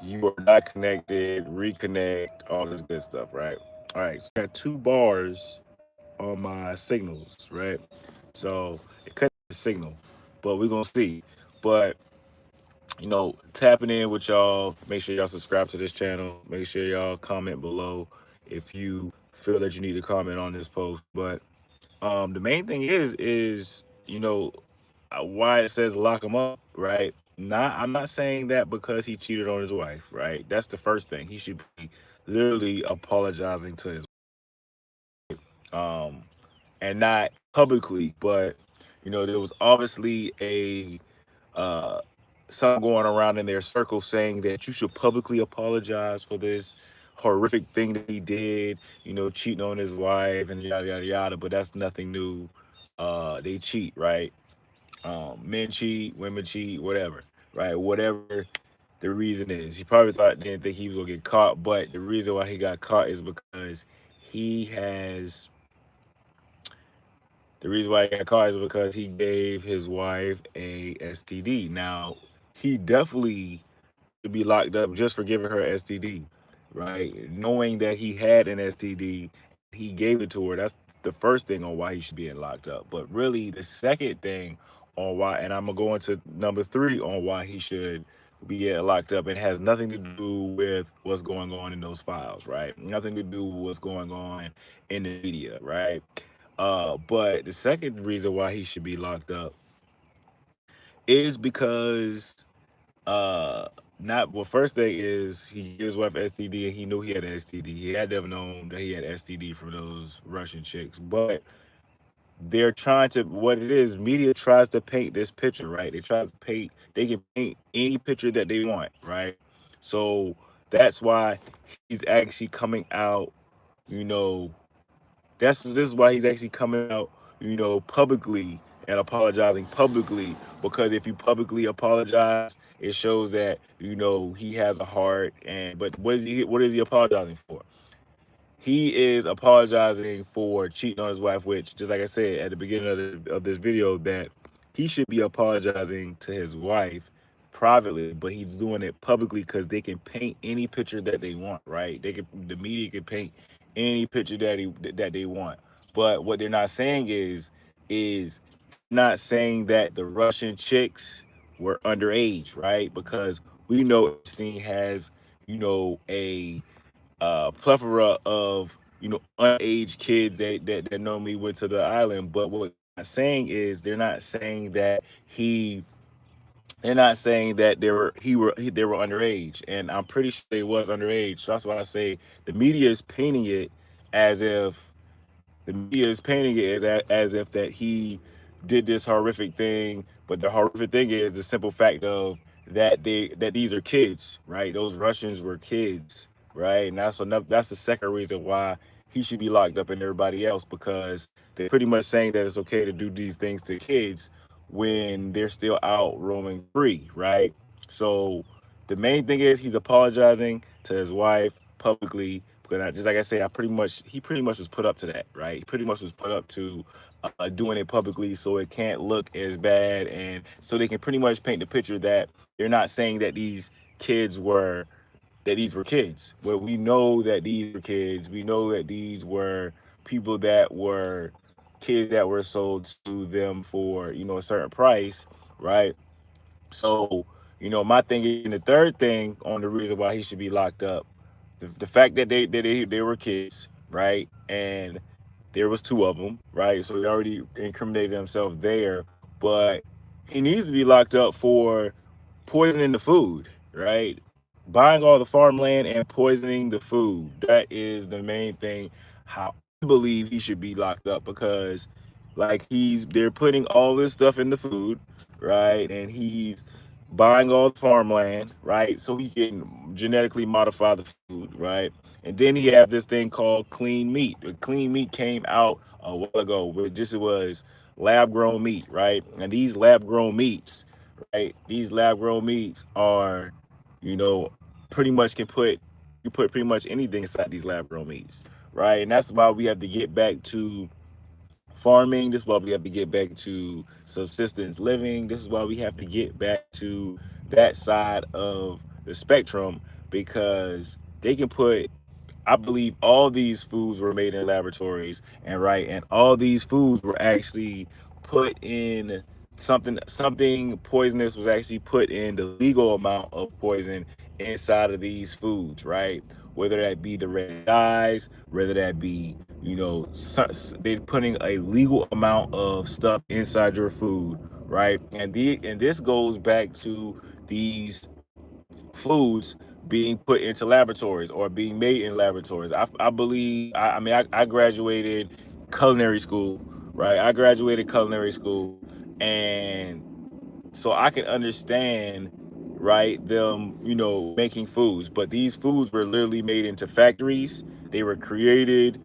You are not connected, reconnect, all this good stuff, right? All right, so I got two bars on my signals, right? So it cut the signal, but we're gonna see. But tapping in with y'all. Make sure y'all subscribe to this channel. Make sure y'all comment below if you feel that you need to comment on this post. But the main thing is why it says lock him up, right? I'm not saying that because he cheated on his wife, right? That's the first thing. He should be literally apologizing to his um and not publicly, but there was obviously a uh some going around in their circle saying that you should publicly apologize for this horrific thing that he did, cheating on his wife and yada yada yada, but that's nothing new. They cheat, right? Men cheat, women cheat, whatever, right? Whatever the reason is. He probably didn't think he was gonna get caught, but the reason why he got caught is because he has the reason why he got caught is because he gave his wife a STD. Now, he definitely should be locked up just for giving her STD, right? Knowing that he had an STD, he gave it to her. That's the first thing on why he should be locked up. But really, the second thing on why, and I'm gonna go into number three on why he should be locked up, and has nothing to do with what's going on in those files, right? Nothing to do with what's going on in the media, right? But the second reason why he should be locked up is because not well. First thing is he gave his wife STD and he knew he had an STD. He had to have known that he had STD from those Russian chicks. But they're trying to what it is. Media tries to paint this picture, right? They try to paint. They can paint any picture that they want, right? So that's why he's actually coming out. You know, this is why he's actually coming out, publicly and apologizing publicly. Because if you publicly apologize, it shows that he has a heart. And but what is he apologizing for? He is apologizing for cheating on his wife, which, just like I said at the beginning of this video, that he should be apologizing to his wife privately, but he's doing it publicly because they can paint any picture that they want, right? The media can paint any picture that they want. But what they're not saying is not saying that the Russian chicks were underage, right? Because we know Epstein has, a plethora of underage kids that normally went to the island. But what they're not saying is they're not saying that they were underage, and I'm pretty sure they was underage. So that's why I say the media is painting it as if as if that he did this horrific thing. But the horrific thing is the simple fact of that these are kids, right? Those Russians were kids, right? And that's the second reason why he should be locked up and everybody else, because they're pretty much saying that it's okay to do these things to kids when they're still out roaming free, right? So the main thing is he's apologizing to his wife publicly, because just like I said, he pretty much was put up to that, right? He pretty much was put up to doing it publicly so it can't look as bad, and so they can pretty much paint the picture that they're not saying that these were kids. Well, we know that these were kids. We know that these were people that were kids that were sold to them for a certain price, right? So, my thing is, and the third thing on the reason why he should be locked up, the fact that they were kids, right? And there was two of them, right? So he already incriminated himself there, but he needs to be locked up for poisoning the food, right? Buying all the farmland and poisoning the food. That is the main thing. How I believe he should be locked up, because like they're putting all this stuff in the food, right? And he's buying all the farmland, right? So he can genetically modify the food, right? And then he have this thing called clean meat. The clean meat came out a while ago, where just it was lab grown meat, right? And these lab grown meats, right? These lab grown meats are, you know, pretty much you put pretty much anything inside these lab grown meats, right? And that's why we have to get back to farming. This is why we have to get back to subsistence living. This is why we have to get back to that side of the spectrum because they can put, I believe all these foods were made in laboratories, and right, and all these foods were actually put in something poisonous was actually put in the legal amount of poison inside of these foods, right? Whether that be the red dyes, whether that be, they're putting a legal amount of stuff inside your food, right? And this goes back to these foods being put into laboratories or being made in laboratories. I believe, I mean, I graduated culinary school, right? I graduated culinary school, and so I can understand, right, them, making foods. But these foods were literally made into factories. They were created.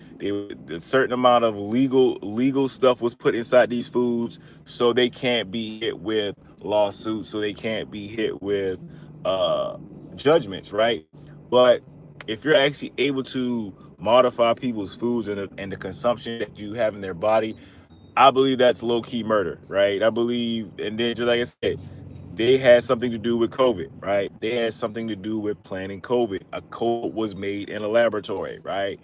A certain amount of legal stuff was put inside these foods, so they can't be hit with lawsuits, so they can't be hit with uh, judgments, right? But if you're actually able to modify people's foods and the consumption that you have in their body, I believe that's low key murder, right? I believe, and then just like I said, they had something to do with COVID, right? They had something to do with planning COVID. A code was made in a laboratory, right?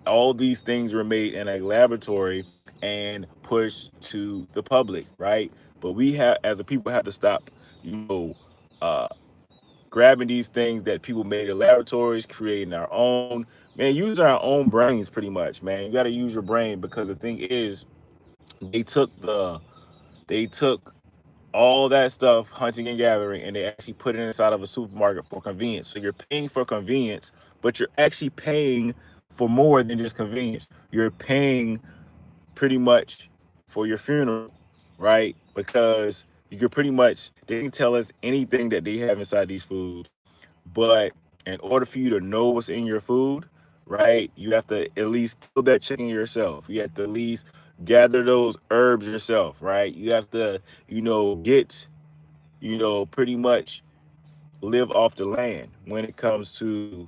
All these things were made in a laboratory and pushed to the public, right? But we have, as a people, have to stop, you know, uh, grabbing these things that people made in laboratories, creating our own, man, using our own brains pretty much, man. You got to use your brain because the thing is, they took the they took all that stuff, hunting and gathering, and they actually put it inside of a supermarket for convenience. So you're paying for convenience, but you're actually paying for more than just convenience. You're paying pretty much for your funeral, right? Because you can pretty much, they can tell us anything that they have inside these foods, but in order for you to know what's in your food, right, you have to at least kill that chicken yourself. You have to at least gather those herbs yourself, right? You have to, get, pretty much live off the land when it comes to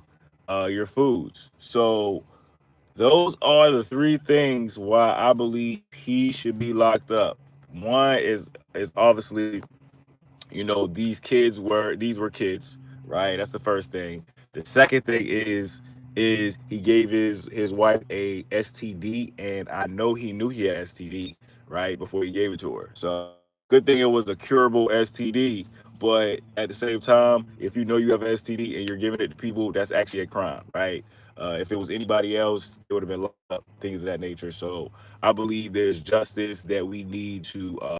your foods. So those are the three things why I believe he should be locked up. One is obviously, these were kids, right? That's the first thing. The second thing is he gave his wife a STD, and I know he knew he had STD, right, before he gave it to her. So good thing it was a curable STD. But at the same time, if you know you have an STD and you're giving it to people, that's actually a crime, right? If it was anybody else, it would have been locked up, things of that nature. So I believe there's justice that we need to